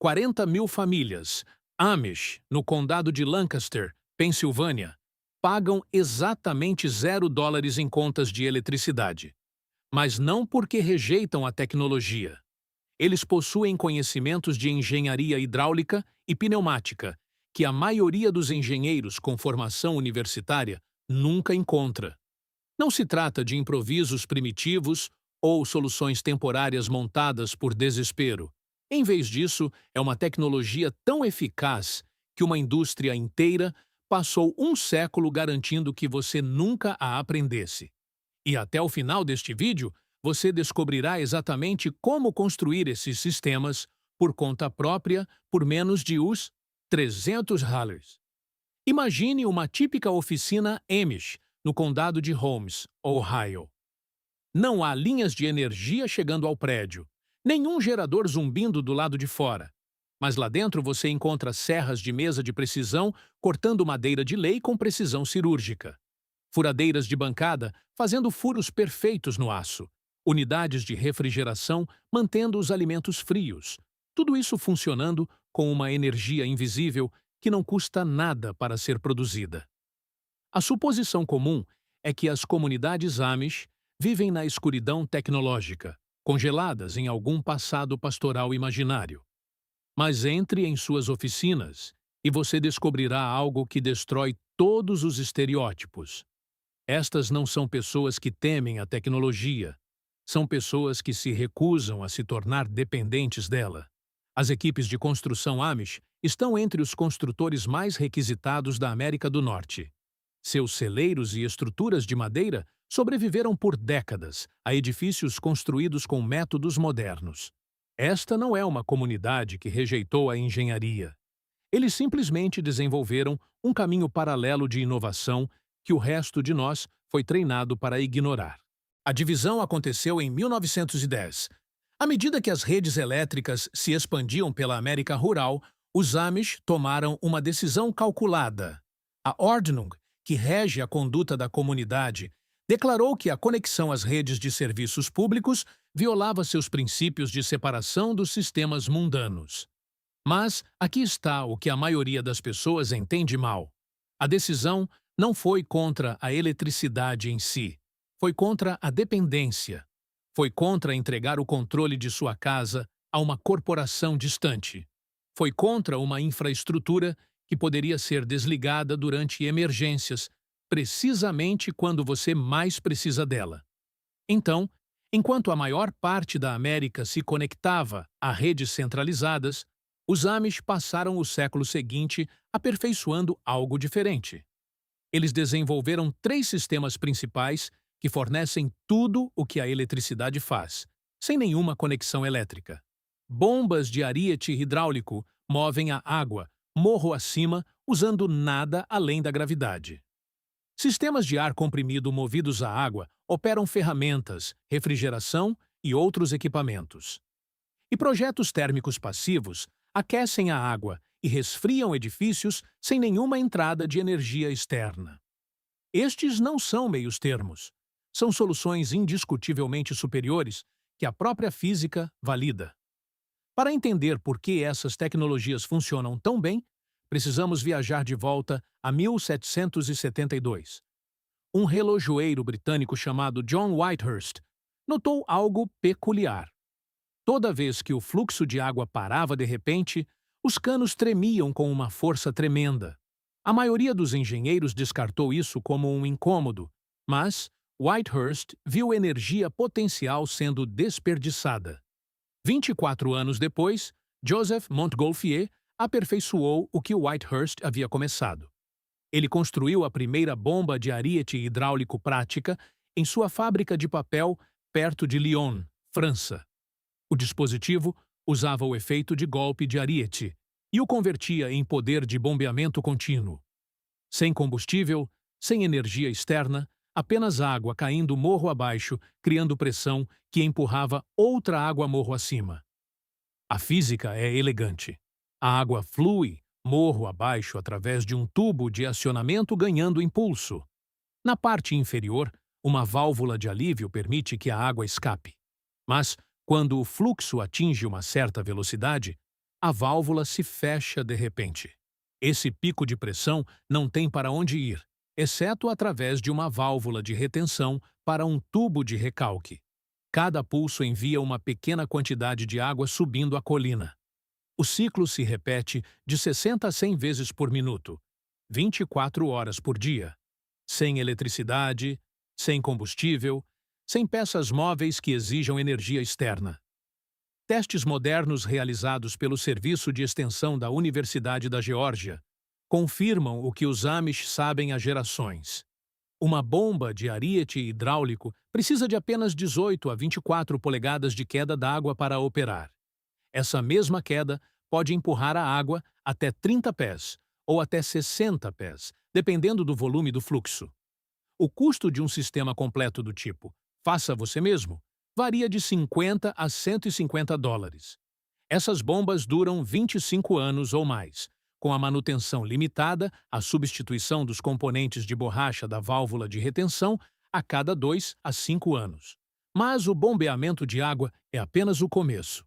40 mil famílias Amish, no condado de Lancaster, Pensilvânia, pagam exatamente $0 em contas de eletricidade. Mas não porque rejeitam a tecnologia. Eles possuem conhecimentos de engenharia hidráulica e pneumática, que a maioria dos engenheiros com formação universitária nunca encontra. Não se trata de improvisos primitivos ou soluções temporárias montadas por desespero. Em vez disso, é uma tecnologia tão eficaz que uma indústria inteira passou um século garantindo que você nunca a aprendesse. E até o final deste vídeo, você descobrirá exatamente como construir esses sistemas por conta própria por menos de os $300. Imagine uma típica oficina Amish no condado de Holmes, Ohio. Não há linhas de energia chegando ao prédio, nenhum gerador zumbindo do lado de fora. Mas lá dentro você encontra serras de mesa de precisão cortando madeira de lei com precisão cirúrgica. Furadeiras de bancada fazendo furos perfeitos no aço. Unidades de refrigeração mantendo os alimentos frios. Tudo isso funcionando com uma energia invisível que não custa nada para ser produzida. A suposição comum é que as comunidades Amish vivem na escuridão tecnológica, congeladas em algum passado pastoral imaginário. Mas entre em suas oficinas e você descobrirá algo que destrói todos os estereótipos. Estas não são pessoas que temem a tecnologia. São pessoas que se recusam a se tornar dependentes dela. As equipes de construção Amish estão entre os construtores mais requisitados da América do Norte. Seus celeiros e estruturas de madeira sobreviveram por décadas a edifícios construídos com métodos modernos. Esta não é uma comunidade que rejeitou a engenharia. Eles simplesmente desenvolveram um caminho paralelo de inovação que o resto de nós foi treinado para ignorar. A divisão aconteceu em 1910. À medida que as redes elétricas se expandiam pela América rural, os Amish tomaram uma decisão calculada. A Ordnung, que rege a conduta da comunidade, declarou que a conexão às redes de serviços públicos violava seus princípios de separação dos sistemas mundanos. Mas aqui está o que a maioria das pessoas entende mal. A decisão não foi contra a eletricidade em si, foi contra a dependência. Foi contra entregar o controle de sua casa a uma corporação distante. Foi contra uma infraestrutura que poderia ser desligada durante emergências, precisamente quando você mais precisa dela. Então, enquanto a maior parte da América se conectava a redes centralizadas, os Amish passaram o século seguinte aperfeiçoando algo diferente. Eles desenvolveram 3 sistemas principais que fornecem tudo o que a eletricidade faz, sem nenhuma conexão elétrica. Bombas de ariete hidráulico movem a água, morro acima, usando nada além da gravidade. Sistemas de ar comprimido movidos a água operam ferramentas, refrigeração e outros equipamentos. E projetos térmicos passivos aquecem a água e resfriam edifícios sem nenhuma entrada de energia externa. Estes não são meios-termos. São soluções indiscutivelmente superiores que a própria física valida. Para entender por que essas tecnologias funcionam tão bem, precisamos viajar de volta a 1772. Um relojoeiro britânico chamado John Whitehurst notou algo peculiar. Toda vez que o fluxo de água parava de repente, os canos tremiam com uma força tremenda. A maioria dos engenheiros descartou isso como um incômodo, mas Whitehurst viu energia potencial sendo desperdiçada. 24 anos depois, Joseph Montgolfier aperfeiçoou o que Whitehurst havia começado. Ele construiu a primeira bomba de ariete hidráulico prática em sua fábrica de papel perto de Lyon, França. O dispositivo usava o efeito de golpe de ariete e o convertia em poder de bombeamento contínuo. Sem combustível, sem energia externa, apenas água caindo morro abaixo, criando pressão que empurrava outra água morro acima. A física é elegante. A água flui morro abaixo através de um tubo de acionamento ganhando impulso. Na parte inferior, uma válvula de alívio permite que a água escape. Mas, quando o fluxo atinge uma certa velocidade, a válvula se fecha de repente. Esse pico de pressão não tem para onde ir, exceto através de uma válvula de retenção para um tubo de recalque. Cada pulso envia uma pequena quantidade de água subindo a colina. O ciclo se repete de 60 a 100 vezes por minuto, 24 horas por dia. Sem eletricidade, sem combustível, sem peças móveis que exijam energia externa. Testes modernos realizados pelo Serviço de Extensão da Universidade da Geórgia confirmam o que os Amish sabem há gerações. Uma bomba de ariete hidráulico precisa de apenas 18 a 24 polegadas de queda d'água para operar. Essa mesma queda pode empurrar a água até 30 pés ou até 60 pés, dependendo do volume do fluxo. O custo de um sistema completo do tipo "faça você mesmo" varia de 50 a 150 dólares. Essas bombas duram 25 anos ou mais, com a manutenção limitada, a substituição dos componentes de borracha da válvula de retenção a cada 2 a 5 anos. Mas o bombeamento de água é apenas o começo.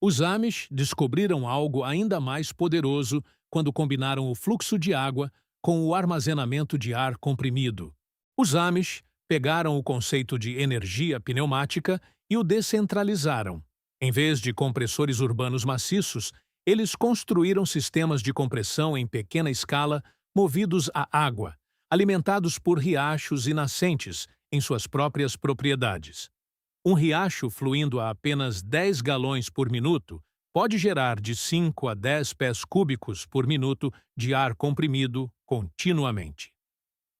Os Amish descobriram algo ainda mais poderoso quando combinaram o fluxo de água com o armazenamento de ar comprimido. Os Amish pegaram o conceito de energia pneumática e o descentralizaram. Em vez de compressores urbanos maciços, eles construíram sistemas de compressão em pequena escala movidos a água, alimentados por riachos e nascentes em suas próprias propriedades. Um riacho fluindo a apenas 10 galões por minuto pode gerar de 5 a 10 pés cúbicos por minuto de ar comprimido continuamente.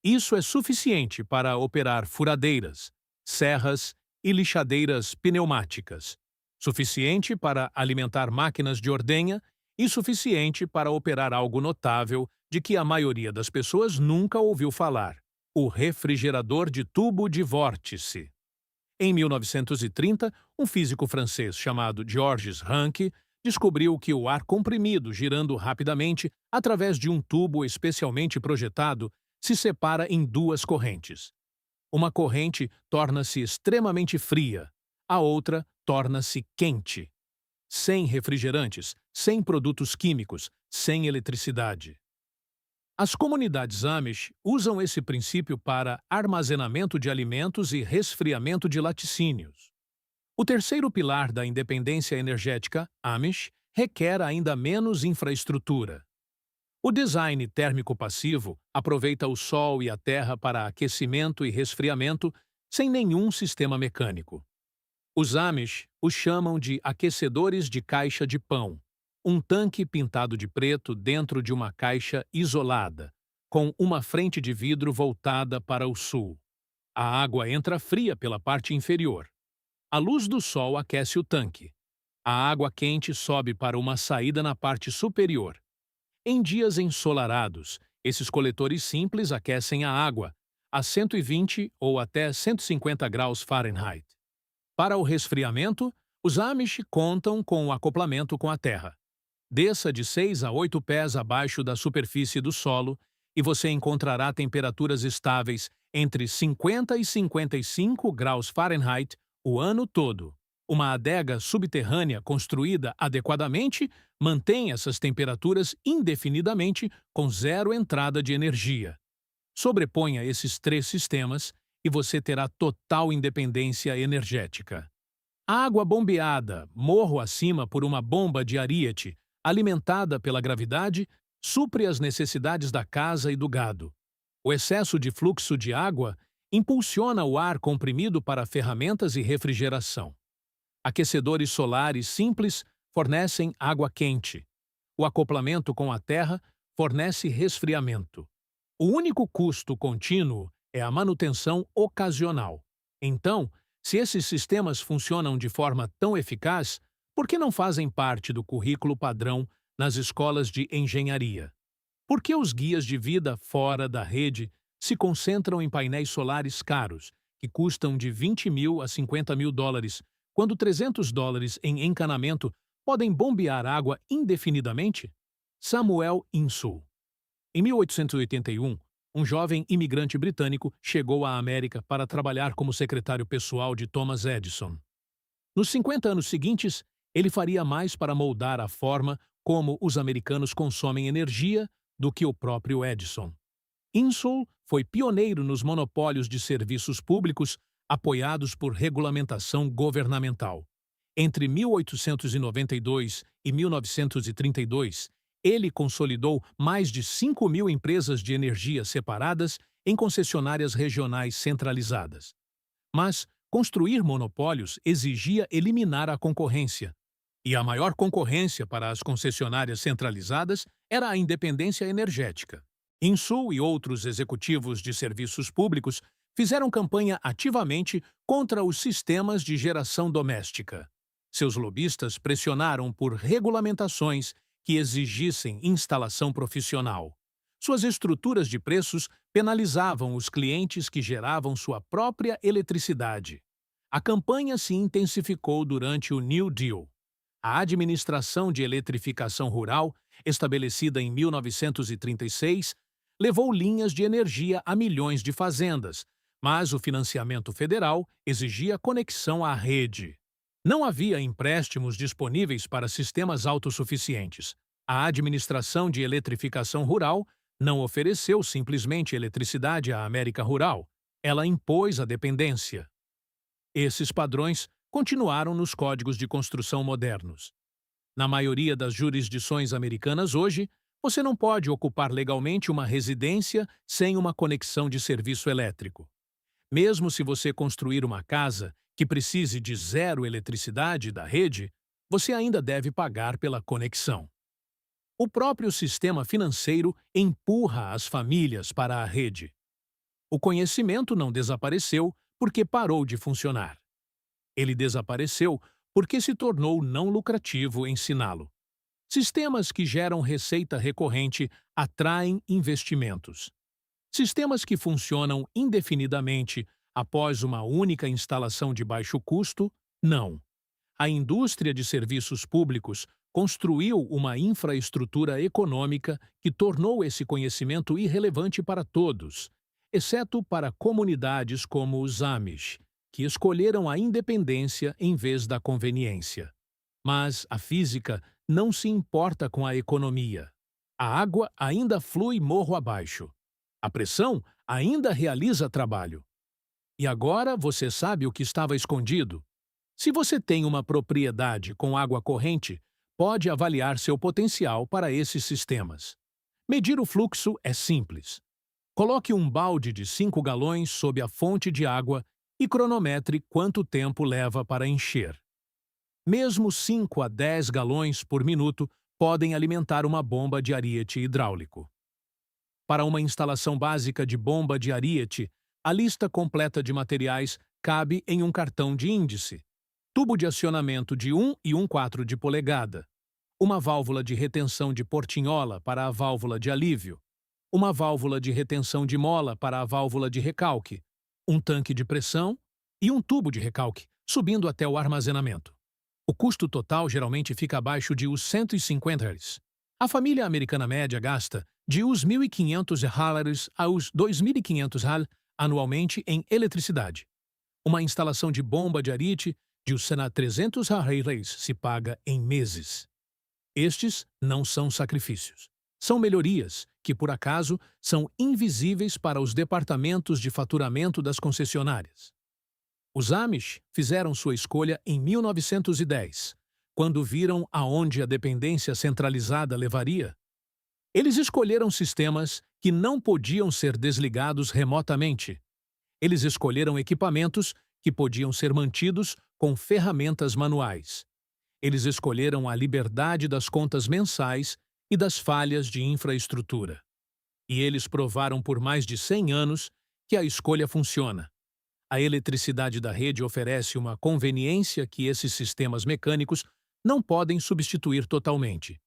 Isso é suficiente para operar furadeiras, serras e lixadeiras pneumáticas, suficiente para alimentar máquinas de ordenha e suficiente para operar algo notável de que a maioria das pessoas nunca ouviu falar: o refrigerador de tubo de vórtice. Em 1930, um físico francês chamado Georges Rancke descobriu que o ar comprimido girando rapidamente através de um tubo especialmente projetado se separa em duas correntes. Uma corrente torna-se extremamente fria, a outra torna-se quente. Sem refrigerantes, sem produtos químicos, sem eletricidade. As comunidades Amish usam esse princípio para armazenamento de alimentos e resfriamento de laticínios. O terceiro pilar da independência energética Amish requer ainda menos infraestrutura. O design térmico passivo aproveita o sol e a terra para aquecimento e resfriamento sem nenhum sistema mecânico. Os Amish os chamam de aquecedores de caixa de pão, um tanque pintado de preto dentro de uma caixa isolada, com uma frente de vidro voltada para o sul. A água entra fria pela parte inferior. A luz do sol aquece o tanque. A água quente sobe para uma saída na parte superior. Em dias ensolarados, esses coletores simples aquecem a água a 120 ou até 150 graus Fahrenheit. Para o resfriamento, os Amish contam com o acoplamento com a terra. Desça de 6 a 8 pés abaixo da superfície do solo e você encontrará temperaturas estáveis entre 50 e 55 graus Fahrenheit o ano todo. Uma adega subterrânea construída adequadamente mantém essas temperaturas indefinidamente com zero entrada de energia. Sobreponha esses três sistemas e você terá total independência energética. Água bombeada, morro acima por uma bomba de ariete, alimentada pela gravidade, supre as necessidades da casa e do gado. O excesso de fluxo de água impulsiona o ar comprimido para ferramentas e refrigeração. Aquecedores solares simples fornecem água quente. O acoplamento com a terra fornece resfriamento. O único custo contínuo é a manutenção ocasional. Então, se esses sistemas funcionam de forma tão eficaz, por que não fazem parte do currículo padrão nas escolas de engenharia? Por que os guias de vida fora da rede se concentram em painéis solares caros, que custam de 20 mil a 50 mil dólares, quando 300 dólares em encanamento podem bombear água indefinidamente? Samuel Insull. Em 1881, um jovem imigrante britânico chegou à América para trabalhar como secretário pessoal de Thomas Edison. Nos 50 anos seguintes, Ele faria mais para moldar a forma como os americanos consomem energia do que o próprio Edison. Insull foi pioneiro nos monopólios de serviços públicos apoiados por regulamentação governamental. Entre 1892 e 1932, ele consolidou mais de 5.000 empresas de energia separadas em concessionárias regionais centralizadas. Mas construir monopólios exigia eliminar a concorrência. E a maior concorrência para as concessionárias centralizadas era a independência energética. Insull e outros executivos de serviços públicos fizeram campanha ativamente contra os sistemas de geração doméstica. Seus lobistas pressionaram por regulamentações que exigissem instalação profissional. Suas estruturas de preços penalizavam os clientes que geravam sua própria eletricidade. A campanha se intensificou durante o New Deal. A Administração de Eletrificação Rural, estabelecida em 1936, levou linhas de energia a milhões de fazendas, mas o financiamento federal exigia conexão à rede. Não havia empréstimos disponíveis para sistemas autossuficientes. A Administração de Eletrificação Rural não ofereceu simplesmente eletricidade à América Rural, ela impôs a dependência. Esses padrões continuaram nos códigos de construção modernos. Na maioria das jurisdições americanas hoje, você não pode ocupar legalmente uma residência sem uma conexão de serviço elétrico. Mesmo se você construir uma casa que precise de zero eletricidade da rede, você ainda deve pagar pela conexão. O próprio sistema financeiro empurra as famílias para a rede. O conhecimento não desapareceu porque parou de funcionar. Ele desapareceu porque se tornou não lucrativo ensiná-lo. Sistemas que geram receita recorrente atraem investimentos. Sistemas que funcionam indefinidamente após uma única instalação de baixo custo, não. A indústria de serviços públicos construiu uma infraestrutura econômica que tornou esse conhecimento irrelevante para todos, exceto para comunidades como os Amish, que escolheram a independência em vez da conveniência. Mas a física não se importa com a economia. A água ainda flui morro abaixo. A pressão ainda realiza trabalho. E agora você sabe o que estava escondido? Se você tem uma propriedade com água corrente, pode avaliar seu potencial para esses sistemas. Medir o fluxo é simples. Coloque um balde de 5 galões sob a fonte de água e cronometre quanto tempo leva para encher. Mesmo 5 a 10 galões por minuto podem alimentar uma bomba de ariete hidráulico. Para uma instalação básica de bomba de ariete, a lista completa de materiais cabe em um cartão de índice, tubo de acionamento de 1 e 1/4 de polegada, uma válvula de retenção de portinhola para a válvula de alívio, uma válvula de retenção de mola para a válvula de recalque, um tanque de pressão e um tubo de recalque, subindo até o armazenamento. O custo total geralmente fica abaixo de os $150. A família americana média gasta de os $1.500 aos $2.500 anualmente em eletricidade. Uma instalação de bomba de ariete de os $300 se paga em meses. Estes não são sacrifícios. São melhorias que, por acaso, são invisíveis para os departamentos de faturamento das concessionárias. Os Amish fizeram sua escolha em 1910, quando viram aonde a dependência centralizada levaria. Eles escolheram sistemas que não podiam ser desligados remotamente. Eles escolheram equipamentos que podiam ser mantidos com ferramentas manuais. Eles escolheram a liberdade das contas mensais e das falhas de infraestrutura. E eles provaram por mais de 100 anos que a escolha funciona. A eletricidade da rede oferece uma conveniência que esses sistemas mecânicos não podem substituir totalmente.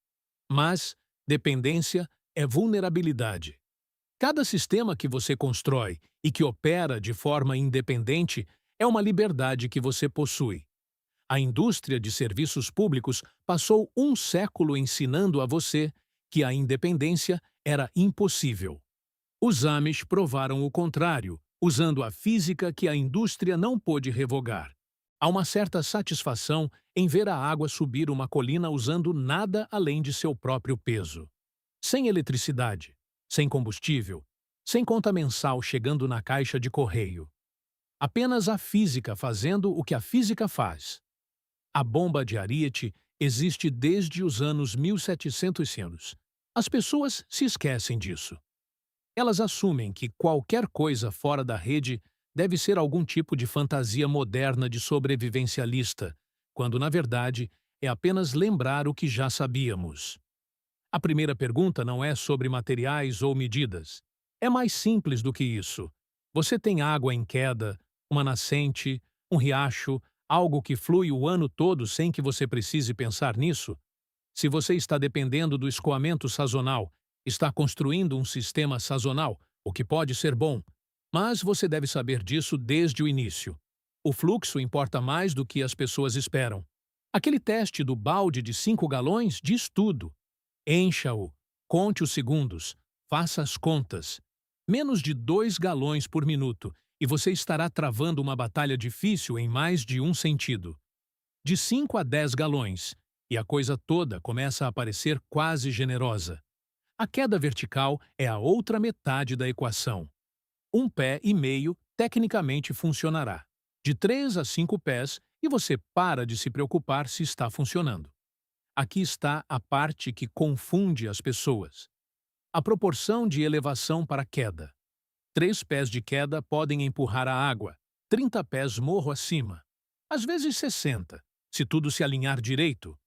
Mas dependência é vulnerabilidade. Cada sistema que você constrói e que opera de forma independente é uma liberdade que você possui. A indústria de serviços públicos passou um século ensinando a você que a independência era impossível. Os Amish provaram o contrário, usando a física que a indústria não pôde revogar. Há uma certa satisfação em ver a água subir uma colina usando nada além de seu próprio peso. Sem eletricidade, sem combustível, sem conta mensal chegando na caixa de correio. Apenas a física fazendo o que a física faz. A bomba de Ariete existe desde os anos 1700. As pessoas se esquecem disso. Elas assumem que qualquer coisa fora da rede deve ser algum tipo de fantasia moderna de sobrevivencialista, quando, na verdade, é apenas lembrar o que já sabíamos. A primeira pergunta não é sobre materiais ou medidas. É mais simples do que isso. Você tem água em queda, uma nascente, um riacho, algo que flui o ano todo sem que você precise pensar nisso? Se você está dependendo do escoamento sazonal, está construindo um sistema sazonal, o que pode ser bom, mas você deve saber disso desde o início. O fluxo importa mais do que as pessoas esperam. Aquele teste do balde de 5 galões diz tudo. Encha-o, conte os segundos, faça as contas. Menos de 2 galões por minuto e você estará travando uma batalha difícil em mais de um sentido. De 5 a 10 galões, e a coisa toda começa a parecer quase generosa. A queda vertical é a outra metade da equação. 1,5 pé tecnicamente funcionará. De 3 a 5 pés, e você para de se preocupar se está funcionando. Aqui está a parte que confunde as pessoas. A proporção de elevação para queda. 3 pés de queda podem empurrar a água, 30 pés morro acima. Às vezes 60, se tudo se alinhar direito.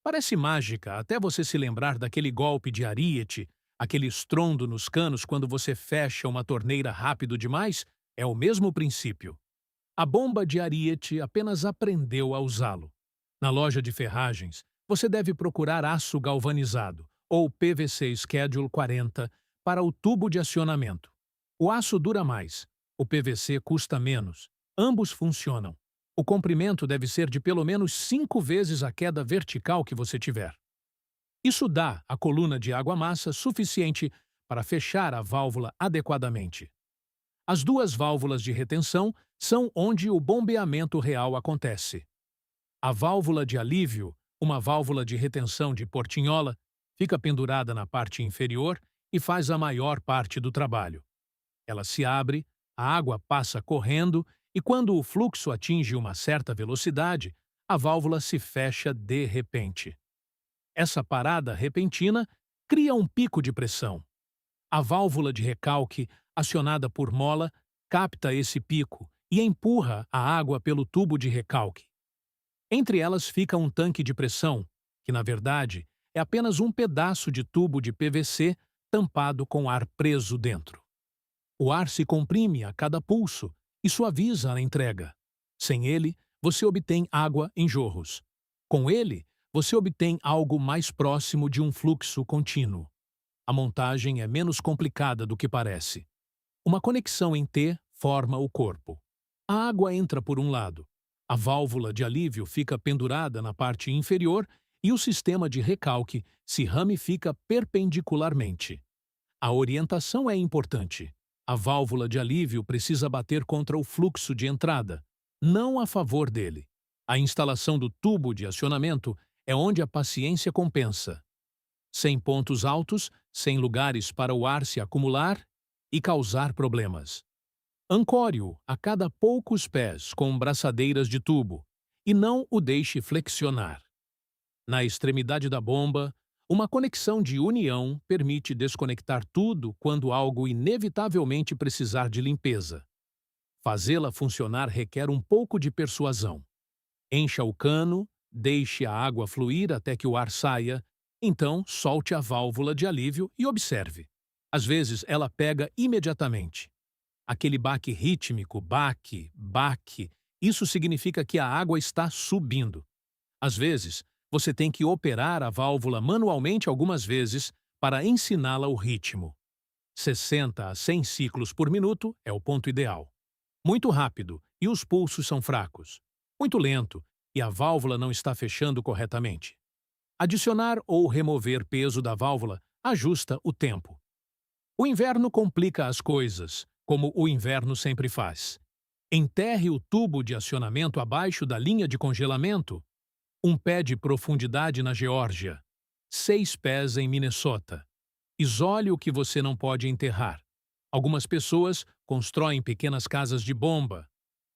Parece mágica até você se lembrar daquele golpe de Ariete, aquele estrondo nos canos quando você fecha uma torneira rápido demais, é o mesmo princípio. A bomba de Ariete apenas aprendeu a usá-lo. Na loja de ferragens, você deve procurar aço galvanizado, ou PVC Schedule 40, para o tubo de acionamento. O aço dura mais, o PVC custa menos, ambos funcionam. O comprimento deve ser de pelo menos 5 vezes a queda vertical que você tiver. Isso dá à coluna de água-massa suficiente para fechar a válvula adequadamente. As duas válvulas de retenção são onde o bombeamento real acontece. A válvula de alívio, uma válvula de retenção de portinhola, fica pendurada na parte inferior e faz a maior parte do trabalho. Ela se abre, a água passa correndo e quando o fluxo atinge uma certa velocidade, a válvula se fecha de repente. Essa parada repentina cria um pico de pressão. A válvula de recalque, acionada por mola, capta esse pico e empurra a água pelo tubo de recalque. Entre elas fica um tanque de pressão, que na verdade é apenas um pedaço de tubo de PVC tampado com ar preso dentro. O ar se comprime a cada pulso e suaviza a entrega. Sem ele, você obtém água em jorros. Com ele, você obtém algo mais próximo de um fluxo contínuo. A montagem é menos complicada do que parece. Uma conexão em T forma o corpo. A água entra por um lado. A válvula de alívio fica pendurada na parte inferior e o sistema de recalque se ramifica perpendicularmente. A orientação é importante. A válvula de alívio precisa bater contra o fluxo de entrada, não a favor dele. A instalação do tubo de acionamento é onde a paciência compensa. Sem pontos altos, sem lugares para o ar se acumular e causar problemas. Ancore-o a cada poucos pés com braçadeiras de tubo e não o deixe flexionar. Na extremidade da bomba, uma conexão de união permite desconectar tudo quando algo inevitavelmente precisar de limpeza. Fazê-la funcionar requer um pouco de persuasão. Encha o cano, deixe a água fluir até que o ar saia, então solte a válvula de alívio e observe. Às vezes ela pega imediatamente. Aquele baque rítmico, baque, baque, isso significa que a água está subindo. Às vezes, você tem que operar a válvula manualmente algumas vezes para ensiná-la o ritmo. 60 a 100 ciclos por minuto é o ponto ideal. Muito rápido e os pulsos são fracos. Muito lento e a válvula não está fechando corretamente. Adicionar ou remover peso da válvula ajusta o tempo. O inverno complica as coisas, como o inverno sempre faz. Enterre o tubo de acionamento abaixo da linha de congelamento. 1 pé de profundidade na Geórgia. 6 pés em Minnesota. Isole o que você não pode enterrar. Algumas pessoas constroem pequenas casas de bomba.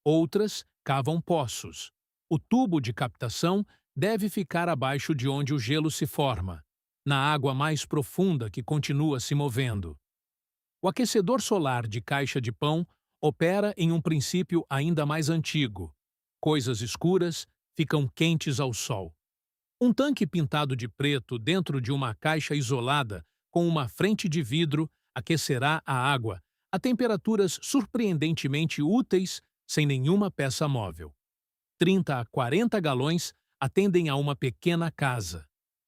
Outras cavam poços. O tubo de captação deve ficar abaixo de onde o gelo se forma, na água mais profunda que continua se movendo. O aquecedor solar de caixa de pão opera em um princípio ainda mais antigo. Coisas escuras ficam quentes ao sol. Um tanque pintado de preto dentro de uma caixa isolada com uma frente de vidro aquecerá a água a temperaturas surpreendentemente úteis sem nenhuma peça móvel. 30 a 40 galões atendem a uma pequena casa.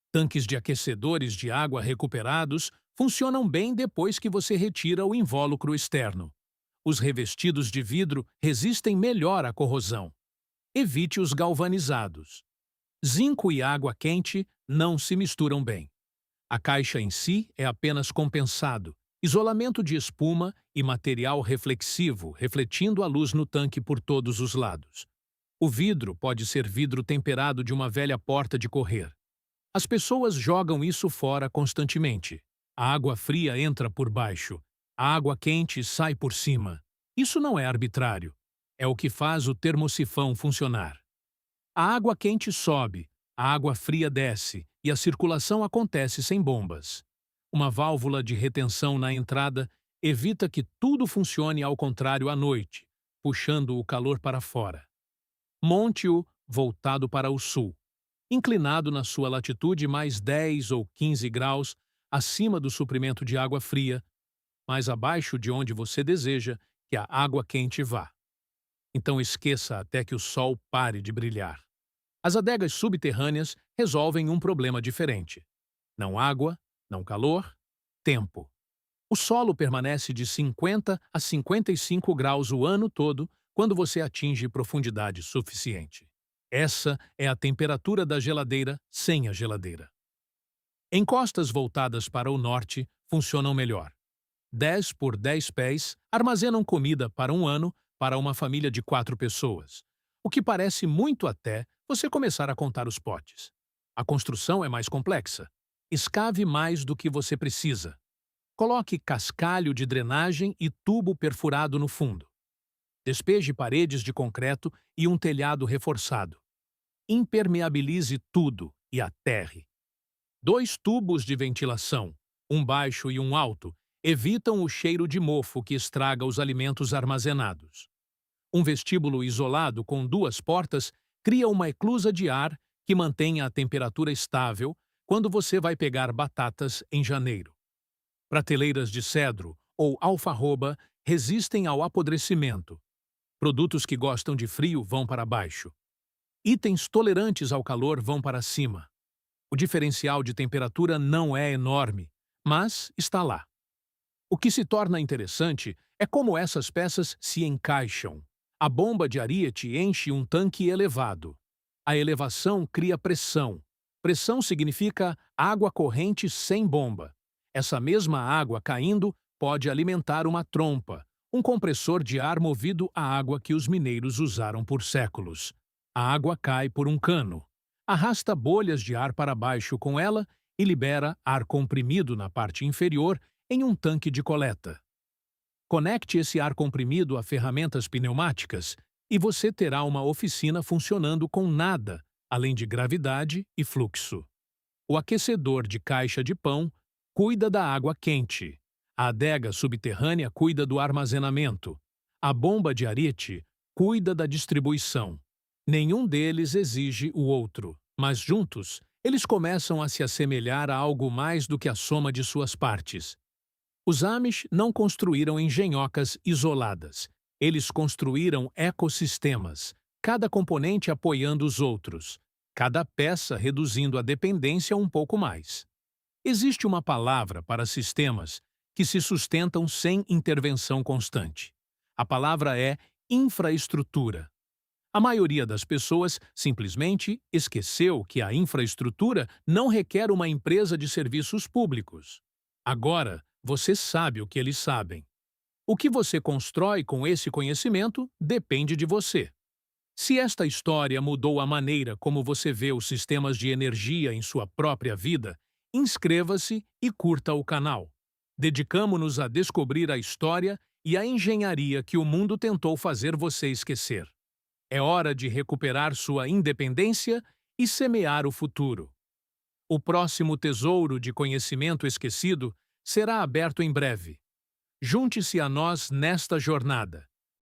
Tanques de aquecedores de água recuperados funcionam bem depois que você retira o invólucro externo. Os revestidos de vidro resistem melhor à corrosão. Evite os galvanizados. Zinco e água quente não se misturam bem. A caixa em si é apenas compensado, isolamento de espuma e material reflexivo refletindo a luz no tanque por todos os lados. O vidro pode ser vidro temperado de uma velha porta de correr. As pessoas jogam isso fora constantemente. A água fria entra por baixo. A água quente sai por cima. Isso não é arbitrário. É o que faz o termosifão funcionar. A água quente sobe, a água fria desce e a circulação acontece sem bombas. Uma válvula de retenção na entrada evita que tudo funcione ao contrário à noite, puxando o calor para fora. Monte-o voltado para o sul, inclinado na sua latitude mais 10 ou 15 graus acima do suprimento de água fria, mais abaixo de onde você deseja que a água quente vá. Então esqueça até que o sol pare de brilhar. As adegas subterrâneas resolvem um problema diferente. Não água, não calor, tempo. O solo permanece de 50 a 55 graus o ano todo quando você atinge profundidade suficiente. Essa é a temperatura da geladeira sem a geladeira. Encostas voltadas para o norte funcionam melhor. 10 por 10 pés armazenam comida para um ano para uma família de 4 pessoas, o que parece muito até você começar a contar os potes. A construção é mais complexa. Escave mais do que você precisa. Coloque cascalho de drenagem e tubo perfurado no fundo. Despeje paredes de concreto e um telhado reforçado. Impermeabilize tudo e aterre. 2 tubos de ventilação, um baixo e um alto, evitam o cheiro de mofo que estraga os alimentos armazenados. Um vestíbulo isolado com 2 portas cria uma eclusa de ar que mantenha a temperatura estável quando você vai pegar batatas em janeiro. Prateleiras de cedro ou alfarroba resistem ao apodrecimento. Produtos que gostam de frio vão para baixo. Itens tolerantes ao calor vão para cima. O diferencial de temperatura não é enorme, mas está lá. O que se torna interessante é como essas peças se encaixam. A bomba de ariete enche um tanque elevado. A elevação cria pressão. Pressão significa água corrente sem bomba. Essa mesma água caindo pode alimentar uma trompa, um compressor de ar movido à água que os mineiros usaram por séculos. A água cai por um cano. Arrasta bolhas de ar para baixo com ela e libera ar comprimido na parte inferior em um tanque de coleta. Conecte esse ar comprimido a ferramentas pneumáticas e você terá uma oficina funcionando com nada, além de gravidade e fluxo. O aquecedor de caixa de pão cuida da água quente. A adega subterrânea cuida do armazenamento. A bomba de ariete cuida da distribuição. Nenhum deles exige o outro, mas juntos, eles começam a se assemelhar a algo mais do que a soma de suas partes. Os Amish não construíram engenhocas isoladas. Eles construíram ecossistemas, cada componente apoiando os outros, cada peça reduzindo a dependência um pouco mais. Existe uma palavra para sistemas que se sustentam sem intervenção constante. A palavra é infraestrutura. A maioria das pessoas simplesmente esqueceu que a infraestrutura não requer uma empresa de serviços públicos. Agora, você sabe o que eles sabem. O que você constrói com esse conhecimento depende de você. Se esta história mudou a maneira como você vê os sistemas de energia em sua própria vida, inscreva-se e curta o canal. Dedicamo-nos a descobrir a história e a engenharia que o mundo tentou fazer você esquecer. É hora de recuperar sua independência e semear o futuro. O próximo tesouro de conhecimento esquecido será aberto em breve. Junte-se a nós nesta jornada.